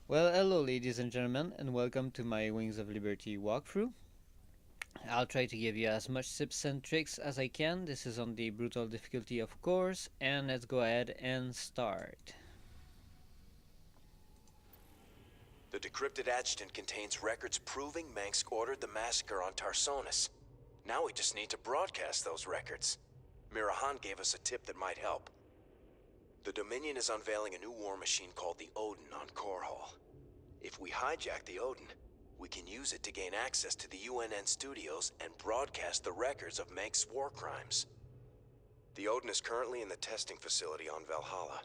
Well, hello ladies and gentlemen, and welcome to my Wings of Liberty walkthrough. I'll try to give you as much tips and tricks as I can. This is on the brutal difficulty, of course, and let's go ahead and start. The decrypted adjutant contains records proving Mengsk ordered the massacre on Tarsonis. Now we just need to broadcast those records. Mirahan gave us a tip that might help. The Dominion is unveiling a new war machine called the Odin on Korhal. If we hijack the Odin, we can use it to gain access to the UNN studios and broadcast the records of Mengsk's war crimes. The Odin is currently in the testing facility on Valhalla.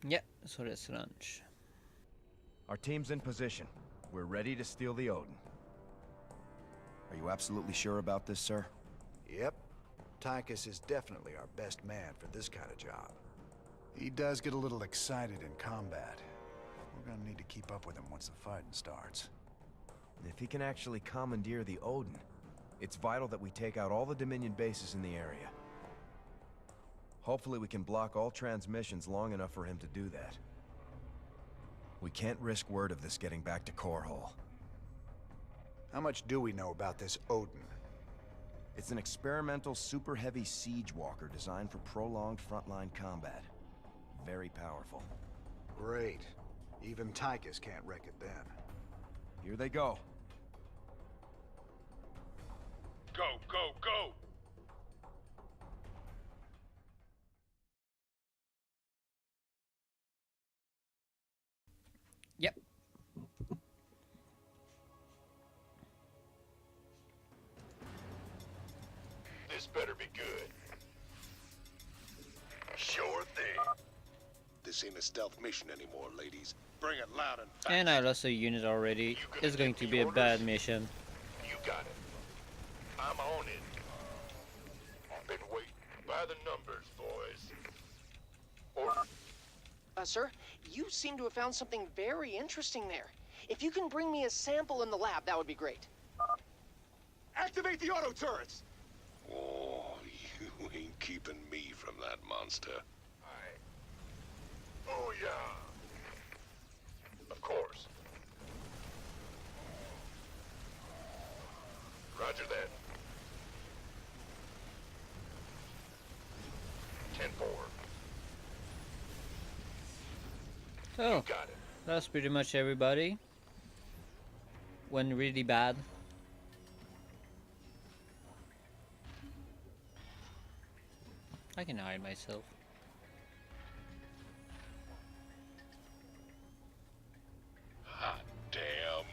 Yeah, so let's launch. Our team's in position. We're ready to steal the Odin. Are you absolutely sure about this, sir? Yep. Tycus is definitely our best man for this kind of job. He does get a little excited in combat. We're gonna need to keep up with him once the fighting starts. If he can actually commandeer the Odin, it's vital that we take out all the Dominion bases in the area. Hopefully we can block all transmissions long enough for him to do that. We can't risk word of this getting back to Korhal. How much do we know about this Odin? It's an experimental super-heavy siege walker designed for prolonged frontline combat. Very powerful. Great. Even Tycus can't wreck it then. Here they go. Go, go, go! Yep. This better be good. Sure thing. This ain't a stealth mission anymore, ladies. Bring it loud and fast. And I lost a unit already. It's going to be a bad mission. You got it. I'm on it. Been waiting by the numbers, boys. Or Sir, you seem to have found something very interesting there. If you can bring me a sample in the lab, that would be great. activate the auto turrets. Oh, you ain't keeping me from that monster. Oh yeah. Of course. Roger that. 10-4. So, Got it. that's pretty much everybody. Went really bad. I can hide myself. Hot damn.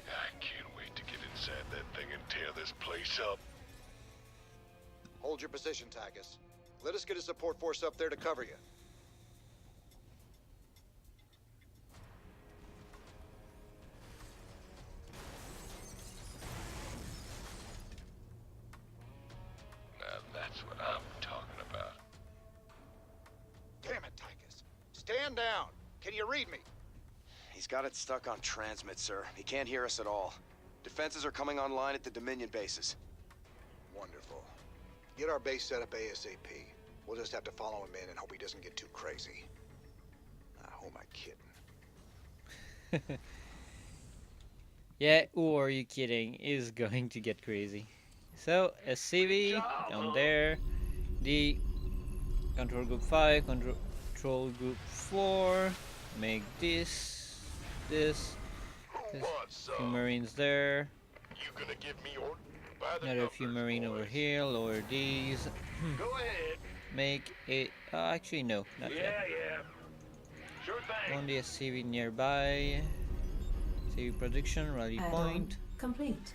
I can't wait to get inside that thing and tear this place up. Hold your position, Tycus. Let us get a support force up there to cover you. Now that's what I'm talking about. Damn it, Tycus. Stand down. Can you read me? He's got it stuck on transmit, sir. He can't hear us at all. Defenses are coming online at the Dominion bases. Wonderful. Get our base set up ASAP. We'll just have to follow him in and hope he doesn't get too crazy. Who am I kidding? Yeah, who are you kidding? Is going to get crazy. So, SCV down there. The control group 5, control group 4. Make this, this, few marines there. You gonna give me order? By the Another few numbers, marine over boys. here. Lower these. Go ahead. Make it. Actually, no, not yet. Yeah. Sure thing. Only a CV nearby. CV production, rally point. Complete.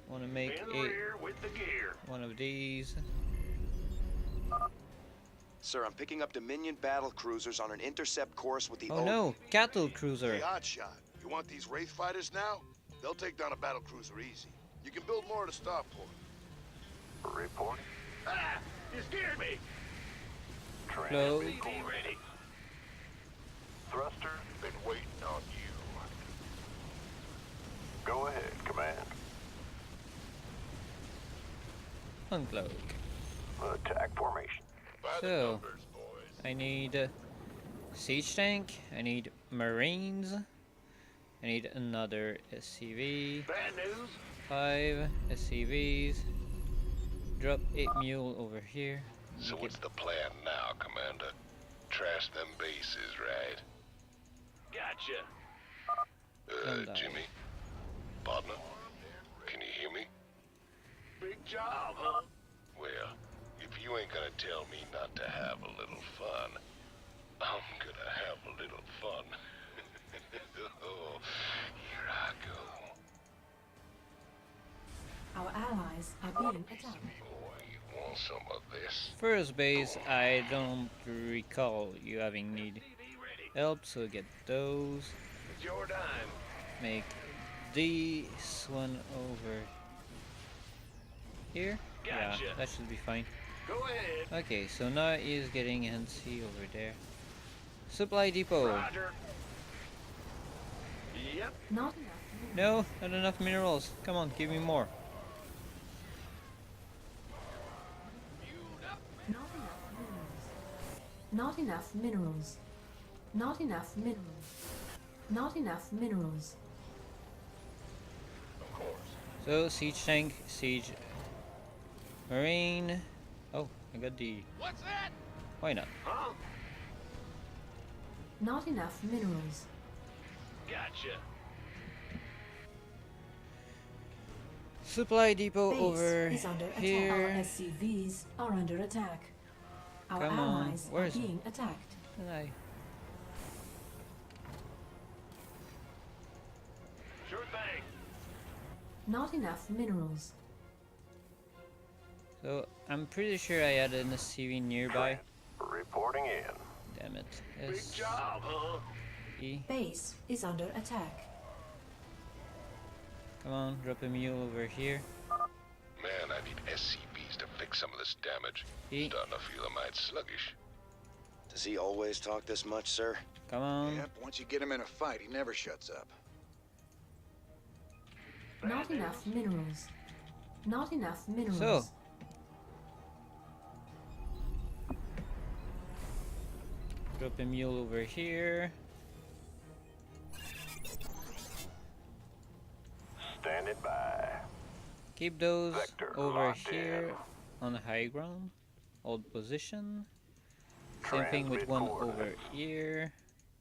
Want to make In a rear with the gear. one of these. Sir, I'm picking up Dominion battle cruisers on an intercept course with the Oh Odin. no, cattle cruiser. Hey, Hotshot, you want these Wraith fighters now? They'll take down a battle cruiser easy. You can build more at a starport. Report. Ah! You scared me. Load. Ready. Thruster, been waiting on you. Go ahead, Command. Uncloak. Attack formation. By the So, numbers, boys. I need siege tank. I need marines. I need another SCV. Bad news. 5 SCVs. Drop a mule over here. So what's the plan now, Commander? Trash them bases, right? Gotcha. Don't die. Jimmy? Partner? Can you hear me? Big job, huh? Well, if you ain't gonna tell me not to have a little fun, I'm gonna have a little fun. Oh, here I go. Our allies are being attacked. Boy, you want some of this? First base, I don't recall you having need help, so get those. It's your dime. Make this one over here. Yeah, Gotcha. that should be fine. Go ahead. Okay, so now he's getting antsy over there. Supply depot. Roger. Yep. Not enough. No, not enough minerals. Come on, give me more. Not enough minerals. Not enough minerals. Not enough minerals. Of course. So, siege tank, siege marine. Oh, I got the... What's that? Why not? Huh? Not enough minerals. Gotcha. Supply depot Base over is under attack. Our here. SCVs are under attack. Our Come on, allies where are is it? being attacked. Aye. Sure thing. Not enough minerals. So, I'm pretty sure I had an SCV nearby. Reporting in. Damn it. Big job, huh? E. Base is under attack. Come on, drop a mule over here. Man, I need SCVs to fix some of this damage. E. Starting to feel a mite sluggish. Does he always talk this much, sir? Come on. Yep, once you get him in a fight, he never shuts up. Not enough minerals. Not enough minerals. So. Drop a mule over here. Standing by. Keep those Vector over locked here in. on the high ground. Hold position. Same thing with Transmit one over coordinates. here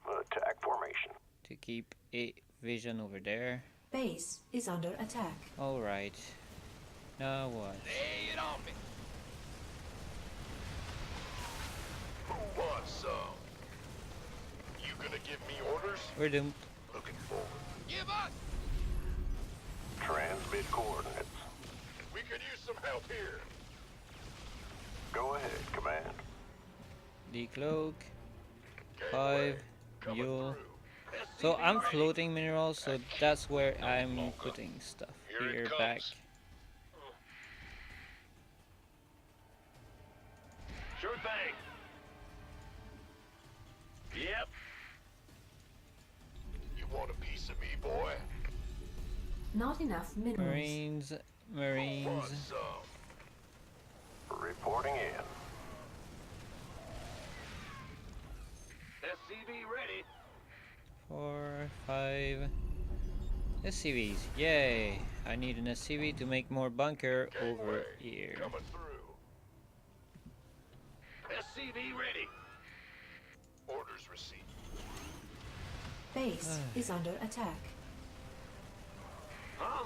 Attack formation. to keep a vision over there. Base is under attack. Alright. Now what? Lay it on me. Who wants some? You gonna give me orders? We're doomed. Looking forward. Give us! Transmit coordinates. We could use some help here. Go ahead, Command. Decloak. Gateway 5. coming Mule. through. So SCV I'm ready. floating minerals, so that's where I'm putting stuff. Here it Here, comes. back. Sure thing. Yep. You want a piece of me, boy? Not enough minerals. Marines. Who Marines. wants some? Reporting in. SCV ready. 4, 5. SCVs. Yay! I need an SCV to make more bunker over Gateway here. coming through. SCV ready. Orders received. Base is under attack. Huh?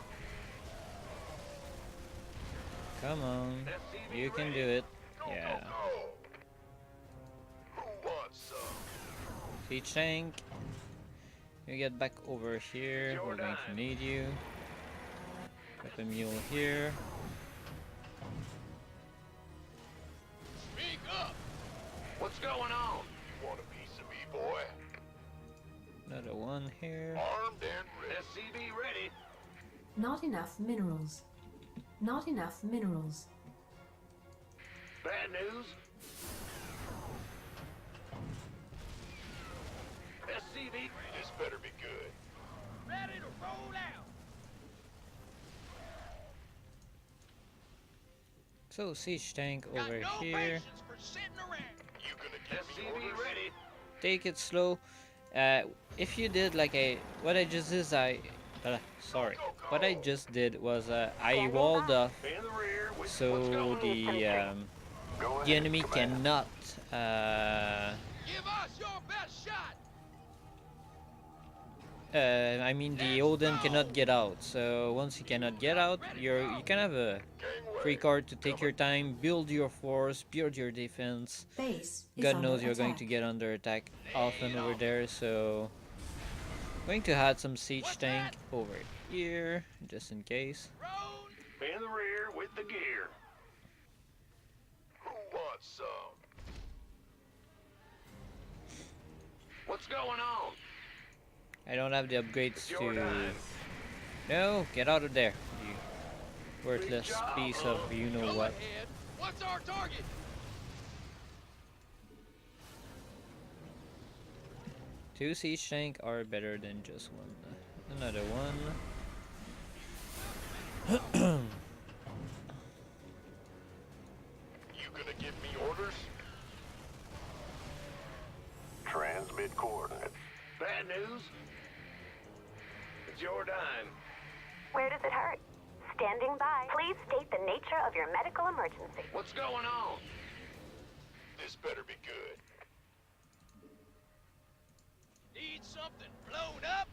Come on. SCV You can ready. do it. Go, Yeah. go, go. Who wants some? Siege tank. You get back over here. We're going to need you. Put a mule here. Speak up. What's going on? You want a piece of me, boy? Another one here. Armed and ready. SCV ready. Not enough minerals. Not enough minerals. Bad news. SCV. This better be good. Ready to roll out. So siege tank over here. You gonna give SCV me orders? ready. take it slow. If you did like what I just did, sorry, what I just did was I walled off so the enemy cannot Give us your best shot. I mean the Odin cannot get out. So once he cannot get out, you can have a free card to take your time, build your force, build your defense. Base is God under knows you're going attack. to get under attack often over there, so going to add some siege tank over here just in case. In the rear with the gear. Who wants some? What's going on? I don't have the upgrades It's to. your time. No, get out of there, you worthless job, piece huh? of you know Go what. ahead. What's our target? Two siege tank are better than just one. Another one. You gonna give me orders? Transmit coordinates. Bad news? It's your time. Where does it hurt? Standing by. Please state the nature of your medical emergency. What's going on? This better be good. Need something blown up?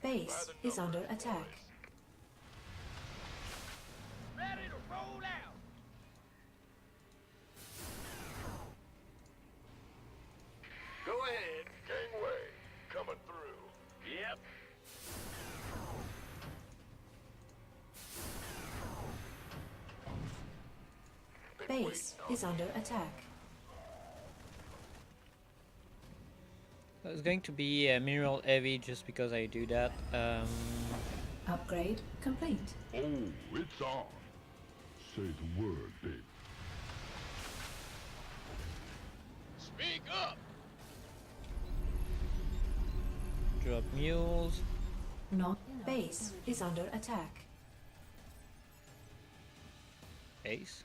Base is under attack. Ready to roll out. Go ahead. Gangway. Coming through. Yep. Base is under attack. It's going to be mineral heavy just because I do that. Upgrade complete. Oh, it's on. Say the word, baby. Speak up. Drop mules. Not base is under attack. Base.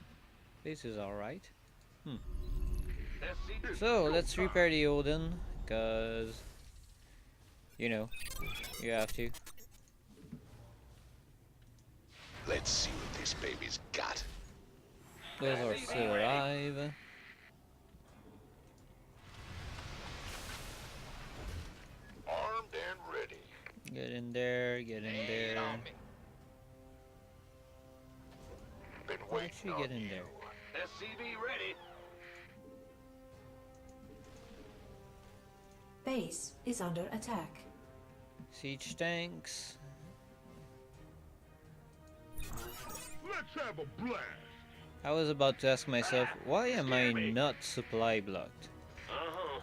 Base is alright. So let's repair the Odin, cause you know you have to. Let's see what this baby's got. Those are still alive. Armed and ready. Get in there, get in there. Been waiting Actually on get in you. there. SCV ready. Base is under attack. Siege tanks. Let's have a blast. I was about to ask myself, why am I not supply blocked? Uh-huh.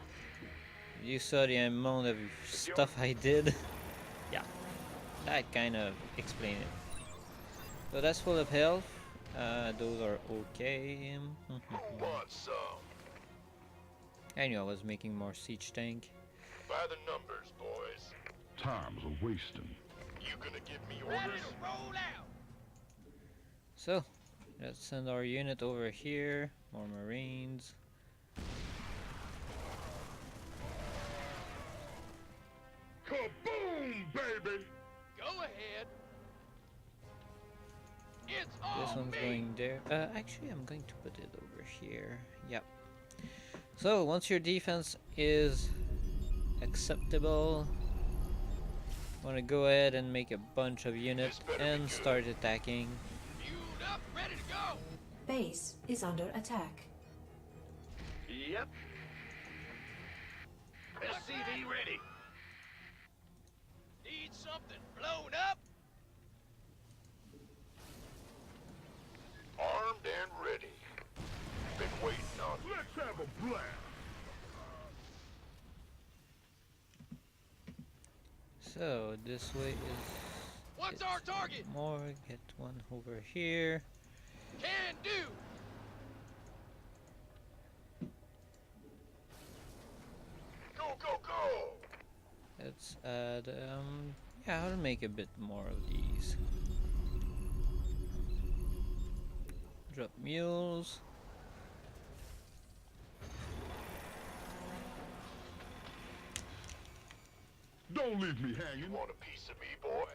You saw the amount of stuff I did. Yeah, that kind of explained it. So that's full of health. Those are okay. Who wants some? I knew I was making more siege tank. By the numbers, boys. Time's a wasting. You gonna give me Ready orders? to roll out. So, let's send our unit over here. More Marines. Kaboom, baby! Go ahead. It's all This one's me. going there. Actually, I'm going to put it over here. Yep. So, once your defense is acceptable, want to go ahead and make a bunch of units and start attacking. Fueled up, ready to go. Base is under attack. Yep. SCV ready. Need something blown up? Armed and ready. Been waiting on you. Let's have a blast. So, this way is What's our target? more. Get one over here. Can do. Go, go, go! Let's add, yeah, I'll make a bit more of these. Drop mules. Don't leave me hanging. Want a piece of me, boy?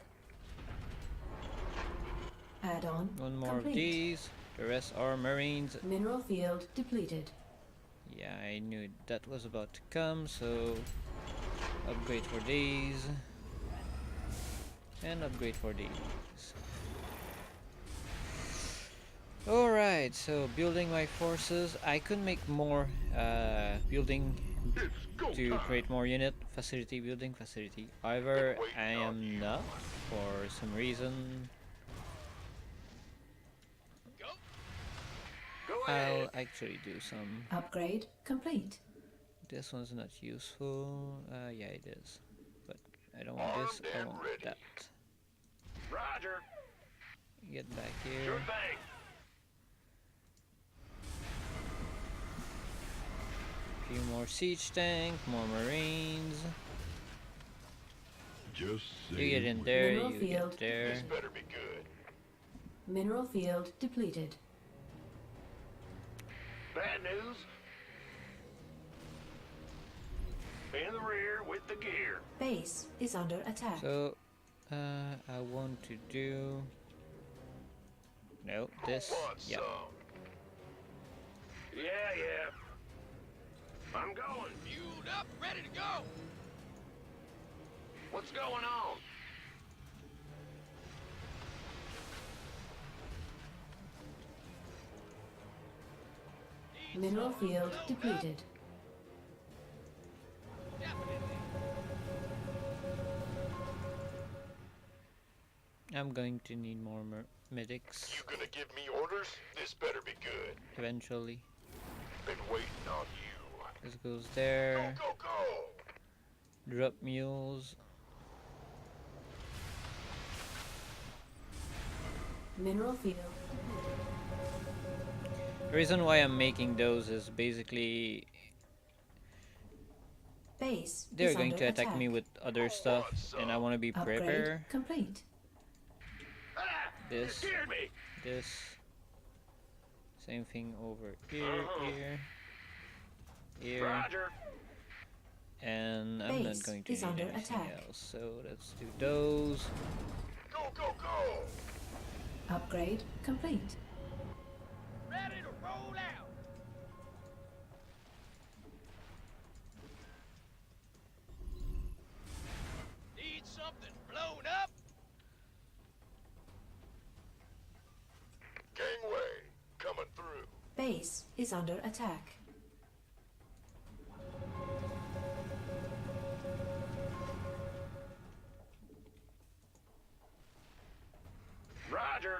Add-on One more complete. of these. The rest are Marines. Mineral field depleted. Yeah, I knew that was about to come, so upgrade for these. And upgrade for these. Alright, so building my forces. I could make more building to create more unit. Facility building, facility. However, I am not for some reason. I'll actually do some. Upgrade complete. This one's not useful. Yeah, it is. But I don't want this, I want that. Roger. Get back here. Sure thing. Few more siege tank, more marines. Just You get in saying. there, Mineral you field. get there. This better be good. Mineral field depleted. Bad news. In the rear with the gear. Base is under attack. So, I want to do... No, this. Wants Yeah. some? Yeah. I'm going. Fueled up, ready to go. What's going on? Mineral field depleted. I'm going to need more medics You gonna give me orders? This better be good. eventually. Been waiting on you. This goes there. Go. Drop mules. Mineral field. The reason why I'm making those is basically Base they're is going under to attack me with other stuff, and I want to be Upgrade prepared. complete. This, You scared me. this, same thing over here, here, Roger. and I'm not Base going to is need under anything attack. else. So let's do those. Go. Upgrade complete. Ready to roll out. Need something blown up? Gangway, coming through. Base is under attack. Roger.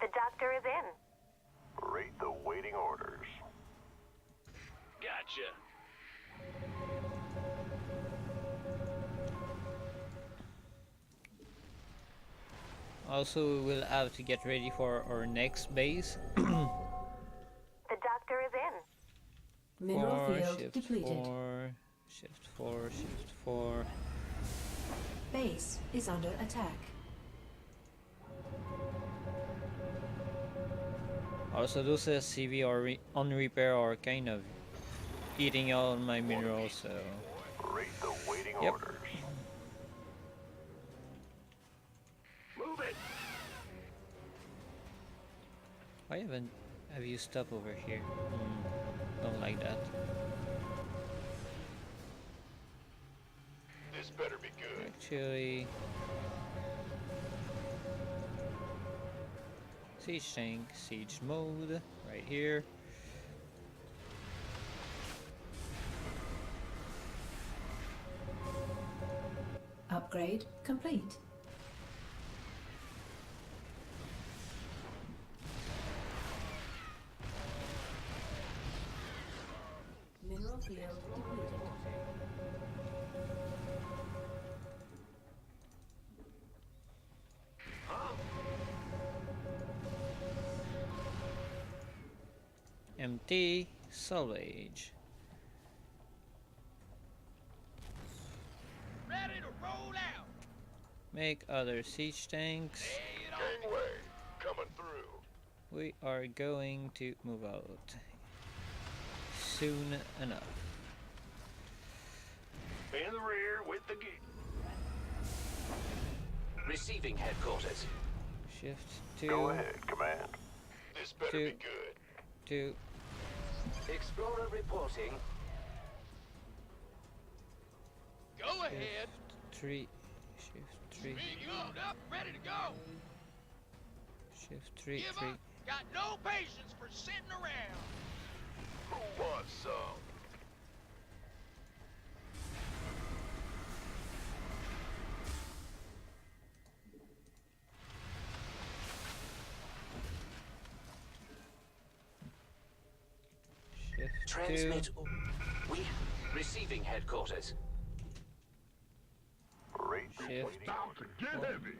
The doctor is in. Read the waiting orders. Gotcha. Also, we will have to get ready for our next base. The doctor is in. Mineral 4, field shift depleted. 4, shift 4, shift 4. Base is under attack. Also, those CV or on repair are kind of eating all my minerals, so Read the waiting Yep. orders. Move it. why have you stopped over here? Don't like that. This better be good. Actually, siege tank, siege mode, right here. Upgrade complete. Mineral field depleted. Empty, salvage. Ready to roll out. Make other siege tanks. Gangway, coming through. We are going to move out soon enough. In the rear with the gear. Receiving headquarters. Shift 2. Go ahead, Command. This better 2. be good. 2. Explorer reporting. Go ahead. 3. Shift 3. Speak up, ready to go. Shift 3. Give 3. up. Got no patience for sitting around. Who wants some? Shift 2. Transmit. We receiving headquarters. Shift About to get heavy.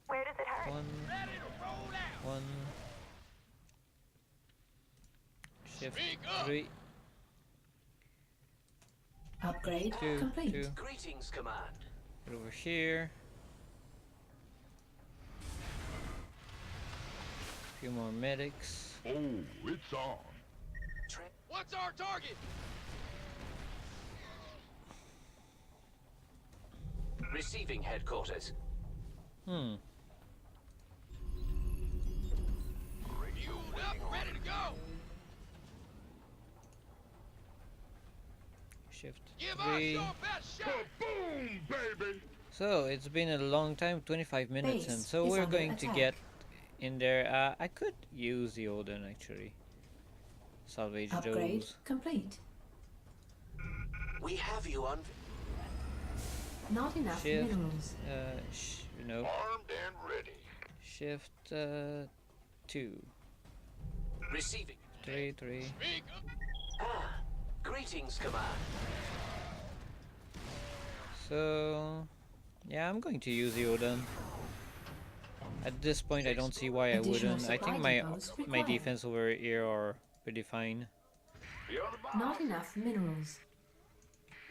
Where does it hurt? 1. Ready to roll out. 1. Shift Speak up. 3. Upgrade 2. complete. 2. Greetings, Command. Get over here. Few more medics. Oh, it's on. What's our target? Receiving headquarters. Hmm. Fueled up, ready to go. Shift Give us 3. your best shot. Boom, baby. So it's been a long time, 25 minutes, and Base so is we're under going to attack. get in there. I could use the Odin actually. Salvage Upgrade those. complete. We have you on. Not enough Shift. minerals. No. Armed and ready. Shift 2. Receiving. 3. 3. Speak up. Ah. Greetings, Command. So yeah, I'm going to use the Odin. At this point, I don't see why I Additional wouldn't. I think supply my depots my required. defense over here are pretty fine. You're the boss. Not enough minerals.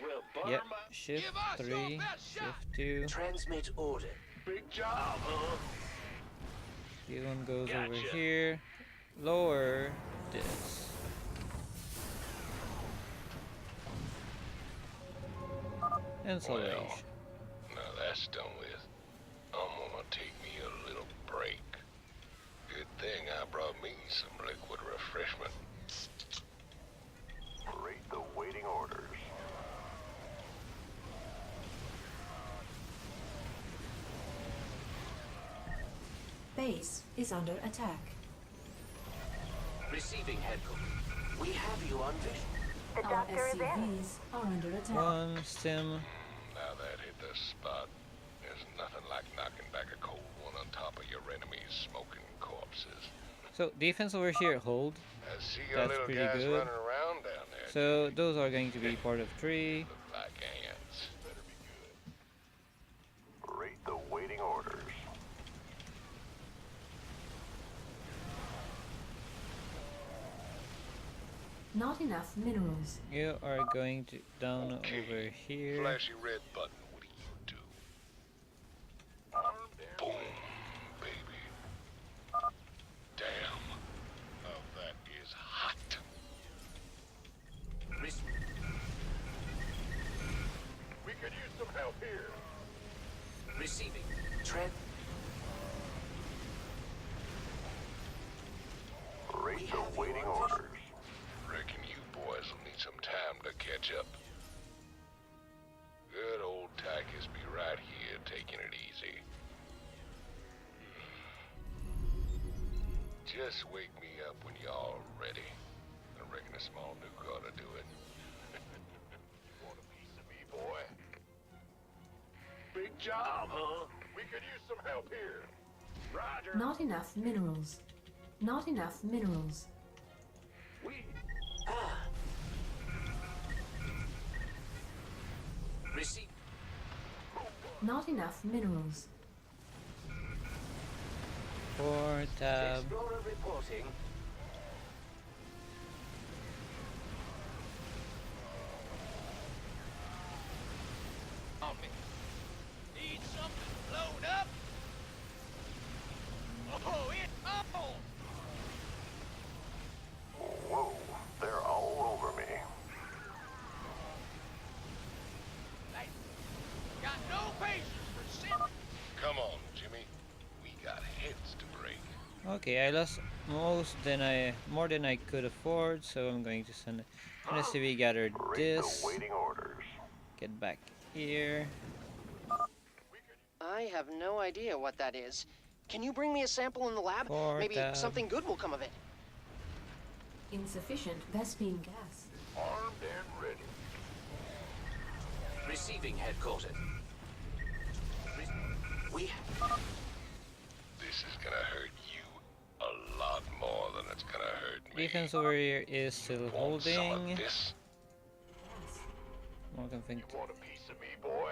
Well, butter Yep. my Shift Give us your 3. best shot. Shift 2. Transmit order. big job, huh? The one goes over Gotcha. here. Lower this. And salvage. Well, now that's done with. I'm gonna take me a little break. Good thing I brought me some liquid refreshment. Rate the waiting orders. Base is under attack. Receiving headquarters. We have you on vision. The Our doctor is in. SCVs are under attack. 1 stim. Now that hit the spot. There's nothing like knocking back a cold one on top of your enemy's smoking corpses. So defense over here, hold. I see your That's little pretty guys good. running around down there. So those are going to be part of 3. Look like ants. Better be good. Rate the waiting orders. Not enough minerals. You are going to down over here. Flashy red button. What do you do? Boom, baby. Damn. Oh, that is hot. Res- We could use some help here. Receiving. Tread. Rate the waiting orders. Reckon you boys will need some time to catch up. Good old Tycus be right here taking it easy. Just wake me up when y'all are ready. I reckon a small nuke ought to do it. Want a piece of me, boy? Big job, huh? We could use some help here. Roger. Not enough minerals. Not enough minerals. Receive. Not enough minerals. 4 tab. Explorer reporting. On me. Need something blown up? Oh, it's on! Whoa, they're all over me. Okay, I lost more than I could afford, so I'm going to send an SCV gather this. Get back here. I have no idea what that is. Can you bring me a sample in the lab? Maybe Tab. something good will come of it. Insufficient Vespine gas. Armed and ready. Receiving headquarters. We... This is gonna hurt you a lot more than it's gonna hurt me. Defense over here is still Want some of holding. this? More conflict. You want a piece of me, boy?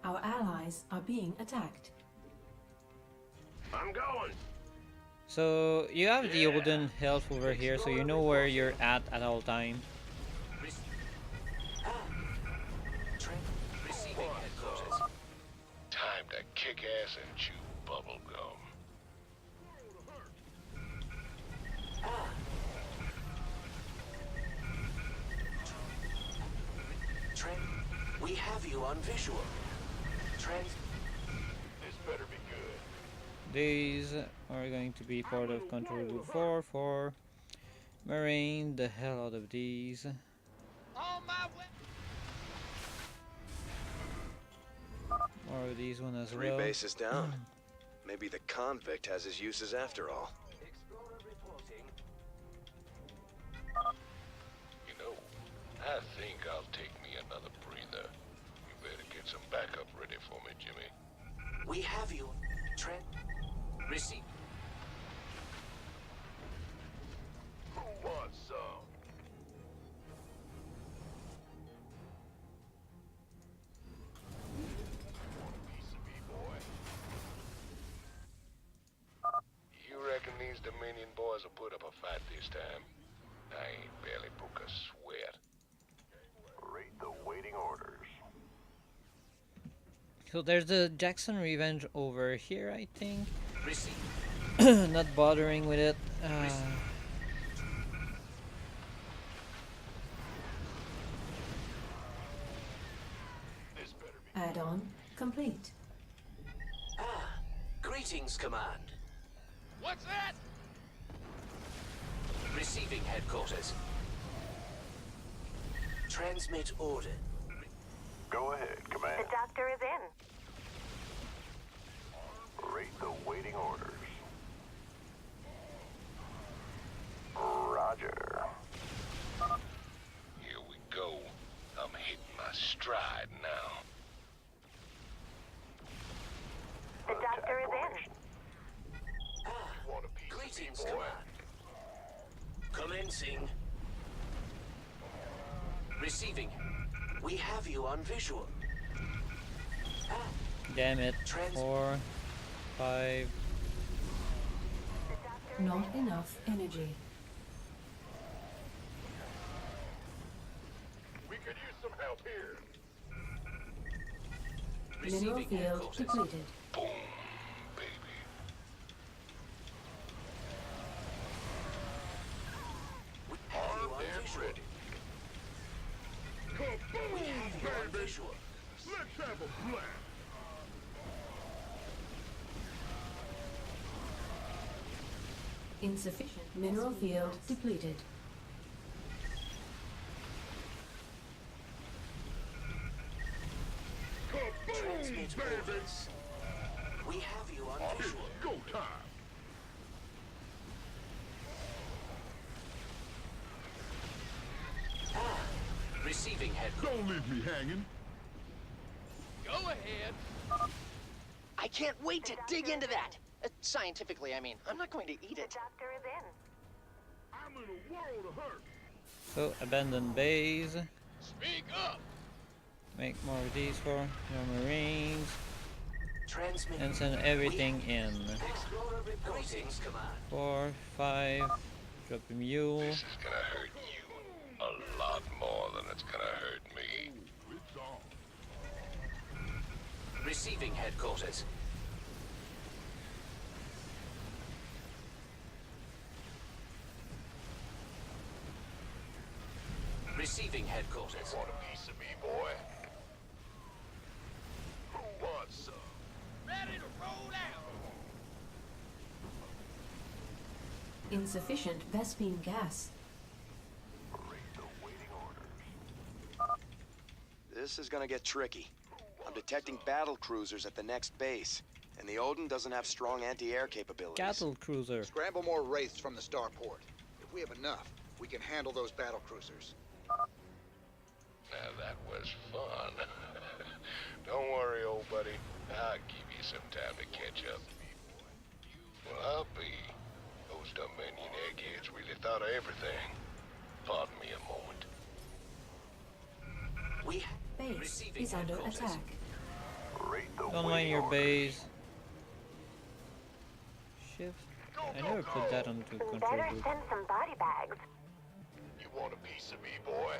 Our allies are being attacked. I'm going. So you have the Olden health over here, so you know where you're at all time. Receiving headquarters. Time to kick ass and chew bubble gum. Trent, we have you on visual. Trent, This better be good. These are going to be part of Control Group 4 for Marine the hell out of these. On my way. Or these one as Three well. bases down. Maybe the convict has his uses after all. You know, I think I'll take me another breather. You better get some backup ready for me, Jimmy. we have you. Trent, receive. Who wants some? Want a piece of me, boy? You reckon these Dominion boys will put up a fight this time? I ain't barely broke a sweat. Rate the waiting orders. So there's the Jackson Revenge over here, I think. Receive. Not bothering with it. This better be. Add-on complete. Ah, greetings, Command. What's that? Receiving headquarters. Transmit order. Go ahead, The Command. doctor is in. Rate the waiting orders. Roger. Here we go. I'm hitting my stride now. The doctor is in. Want a piece Greetings, of me, boy? Command. Commencing. Receiving. We have you on visual. Damn it. Trans- 4, 5. Not enough energy. We could use some help here. Mineral Receiving field headquarters. depleted. Boom, baby. We have you on And visual. ready. We have you on visual. Let's have a blast. Insufficient mineral field depleted. Transmit baby. orders. We have you on It's visual. go time. Receiving headquarters. Don't leave me hanging. Go ahead. I can't wait to dig into that. Scientifically, I mean. I'm not going to eat The it. doctor is in. I'm in a world of hurt. So abandoned base. Speak up. Make more of these for your Marines. Transmit. And send everything in. Explorer report. Greetings, Command. 4, 5. Drop a mule. This is gonna hurt you a lot more than it's gonna hurt me. It's on. Receiving headquarters. Receiving headquarters. Want a piece of me, boy? Who wants some? Ready to roll out. Insufficient Vespine gas. This is gonna get tricky. I'm detecting battle cruisers at the next base, and the Odin doesn't have strong anti-air capabilities. Cattle cruiser. Scramble more wraiths from the starport. If we have enough, we can handle those battle cruisers. Now that was fun. Don't worry, old buddy. I'll give you some time to catch up. Well, I'll be. Those Dominion eggheads really thought of everything. Pardon me a moment. Base is under attack. Don't mind your base. Shift. I never put that onto control Better group. send some body bags. You want a piece of me, boy?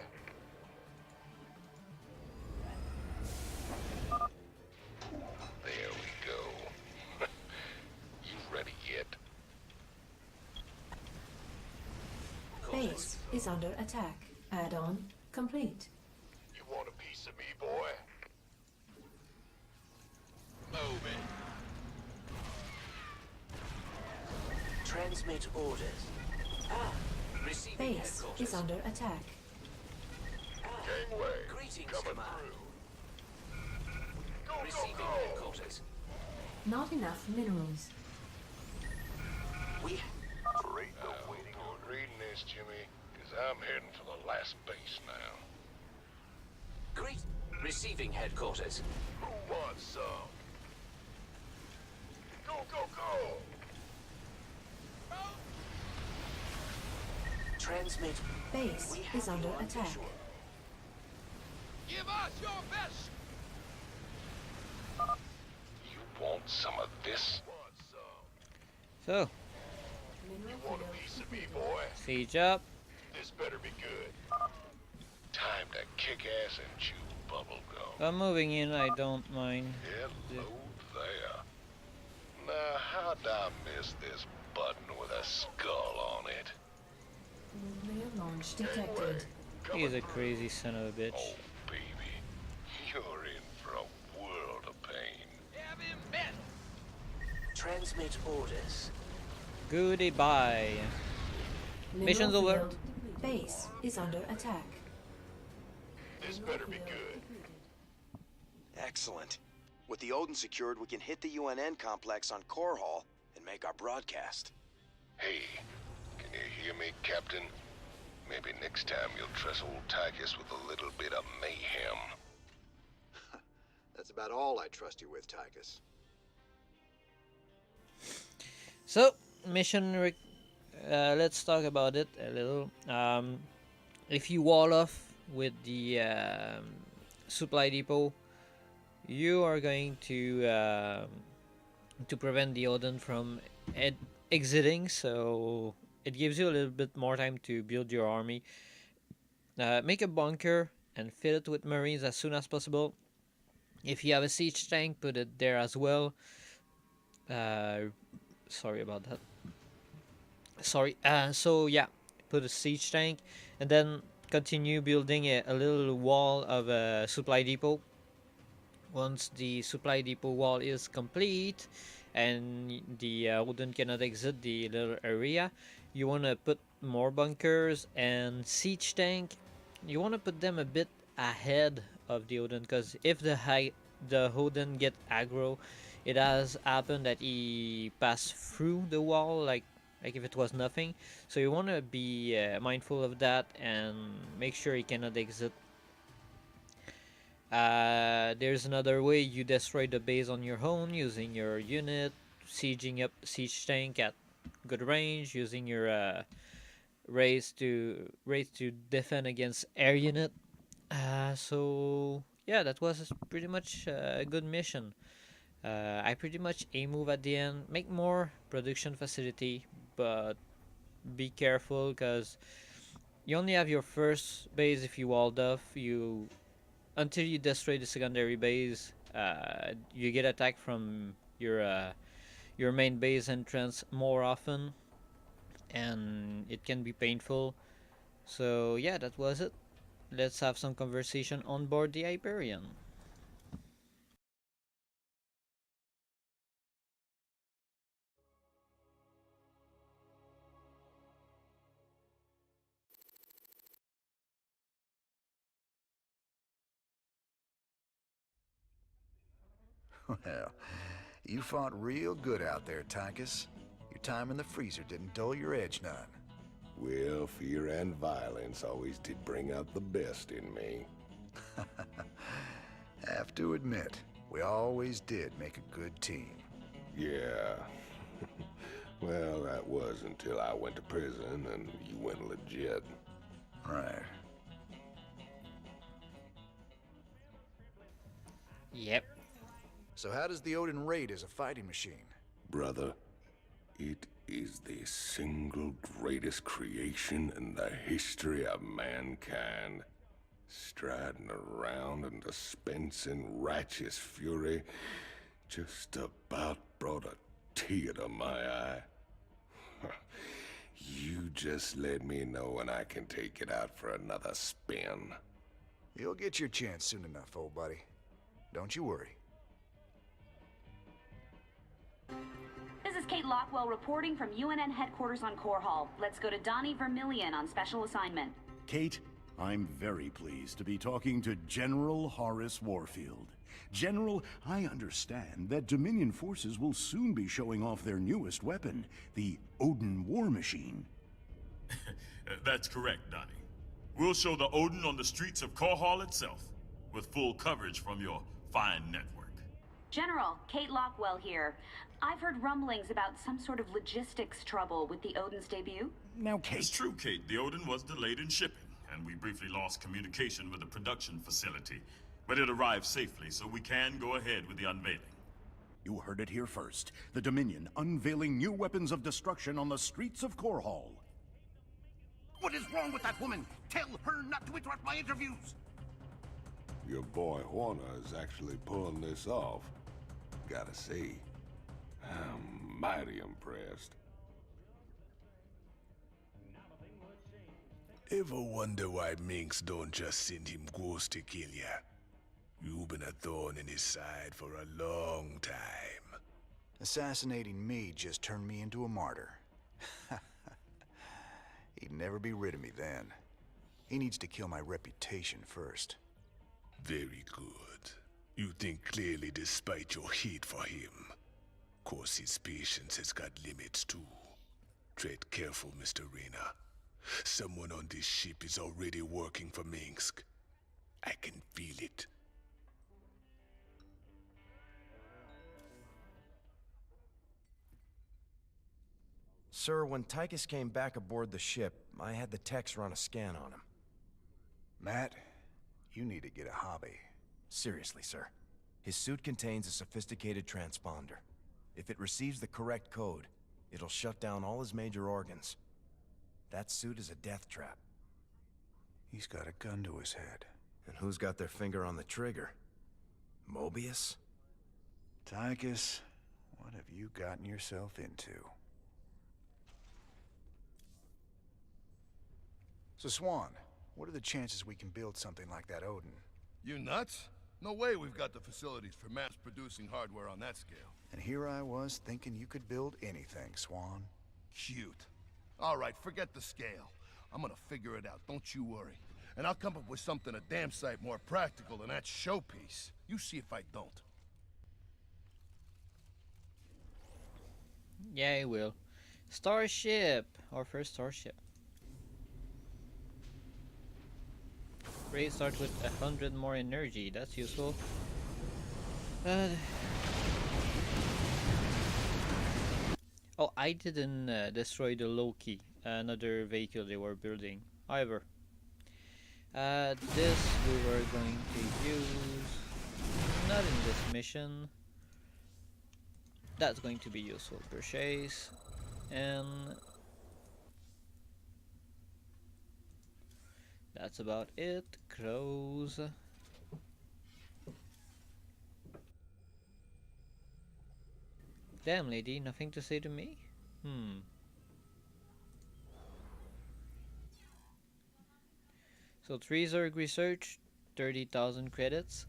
There we go. You ready yet? Base is under attack. Add-on complete. You want a piece of me, boy? Move it. Transmit orders. Receiving Base is under attack. Gangway. Greetings, Coming Command. through. Go, Receiving go, go. headquarters. Not enough minerals. We Good reading this, Jimmy, because I'm heading for the last base now. greet. Receiving headquarters. Who wants some? Go, go, go! Transmit. Base is under attack. Give us your best! You want some of this? So, Want a piece of me, boy? siege up. This better be good. Time to kick ass and chew bubble gum. I'm moving in, I don't mind. Hello there. Now, how'd I miss this button with a skull on it? Nuclear launch detected. He's a crazy son of a bitch. Oh, baby. You're in for a world of pain. Have him met. Transmit orders. Goodbye. Mineral Mission's over. field. Base is under attack. This better be good. Excellent. With the Odin secured, we can hit the UNN complex on Core Hall and make our broadcast. Hey, can you hear me, Captain? Maybe next time you'll trust old Tycus with a little bit of mayhem. That's about all I trust you with, Tycus. So, let's talk about it a little. If you wall off with the supply depot, you are going to prevent the Odin from exiting, so it gives you a little bit more time to build your army. Make a bunker and fill it with marines as soon as possible. If you have a siege tank, put it there as well. Sorry about that. Sorry. So yeah, put a siege tank and then continue building a little wall of a supply depot. Once the supply depot wall is complete and the Odin cannot exit the little area, you want to put more bunkers and siege tank. You want to put them a bit ahead of the Odin, because if the Odin get aggro, it has happened that he passed through the wall like if it was nothing. So you want to be mindful of that and make sure he cannot exit. There's another way: you destroy the base on your own using your unit, sieging up siege tank at good range, using your race to defend against air unit. So yeah, that was pretty much a good mission. I pretty much aim move at the end, make more production facility, but be careful because you only have your first base if you walled off. Until you destroy the secondary base, you get attacked from your main base entrance more often, and it can be painful. So yeah, that was it. Let's have some conversation on board the Hyperion. Well, you fought real good out there, Tycus. Your time in the freezer didn't dull your edge none. Well, fear and violence always did bring out the best in me. Have to admit, we always did make a good team. Yeah. Well, that was until I went to prison and you went legit. Right. Yep. So how does the Odin rate as a fighting machine? Brother, it is the single greatest creation in the history of mankind. Striding around and dispensing righteous fury just about brought a tear to my eye. You just let me know when I can take it out for another spin. You'll get your chance soon enough, old buddy. Don't you worry. This is Kate Lockwell reporting from UNN headquarters on Core Hall. Let's go to Donnie Vermillion on special assignment. Kate, I'm very pleased to be talking to General Horace Warfield. General, I understand that Dominion forces will soon be showing off their newest weapon, the Odin War Machine. That's correct, Donnie. We'll show the Odin on the streets of Core Hall itself, with full coverage from your fine network. General, Kate Lockwell here. I've heard rumblings about some sort of logistics trouble with the Odin's debut. Now, Kate... It's true, Kate. The Odin was delayed in shipping, and we briefly lost communication with the production facility. But it arrived safely, so we can go ahead with the unveiling. You heard it here first. The Dominion unveiling new weapons of destruction on the streets of Core Hall. What is wrong with that woman? Tell her not to interrupt my interviews! Your boy Horner is actually pulling this off. Gotta say, I'm mighty impressed. Ever wonder why Minx don't just send him ghosts to kill ya? You've been a thorn in his side for a long time. Assassinating me just turned me into a martyr. He'd never be rid of me then. He needs to kill my reputation first. Very good. You think clearly despite your hate for him. Course his patience has got limits too. Tread careful, Mr. Reyna. Someone on this ship is already working for Minsk. I can feel it. Sir, when Tycus came back aboard the ship, I had the techs run a scan on him. Matt, you need to get a hobby. Seriously, sir. His suit contains a sophisticated transponder. If it receives the correct code, it'll shut down all his major organs. That suit is a death trap. He's got a gun to his head. And who's got their finger on the trigger? Mobius? Tycus, what have you gotten yourself into? So, Swan, what are the chances we can build something like that Odin? You nuts? No way we've got the facilities for mass-producing hardware on that scale. And here I was thinking you could build anything, Swan. Cute. All right, forget the scale. I'm gonna figure it out, don't you worry. And I'll come up with something a damn sight more practical than that showpiece. You see if I don't. Yeah, he will. Starship! Our first starship. Raid starts with 100 more energy. That's useful. Oh, I didn't destroy the Loki, another vehicle they were building. However, this we were going to use not in this mission. That's going to be useful. Purchase and that's about it. Close. Damn, lady, nothing to say to me? So Trezorg research, 30,000 credits.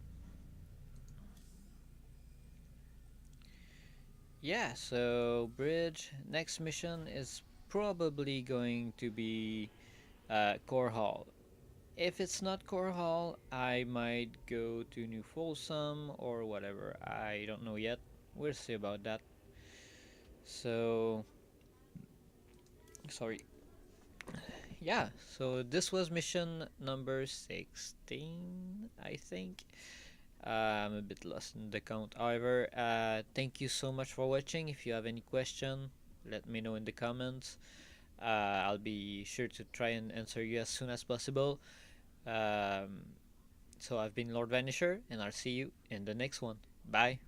Yeah, so bridge. Next mission is probably going to be Core Hall. if it's not Core Hall, I might go to New Folsom or whatever. I don't know yet. We'll see about that. So, sorry. Yeah, so this was mission number 16, I think. I'm a bit lost in the count. However, thank you so much for watching. If you have any question, let me know in the comments. I'll be sure to try and answer you as soon as possible. So I've been Lord Vanisher, and I'll see you in the next one. Bye.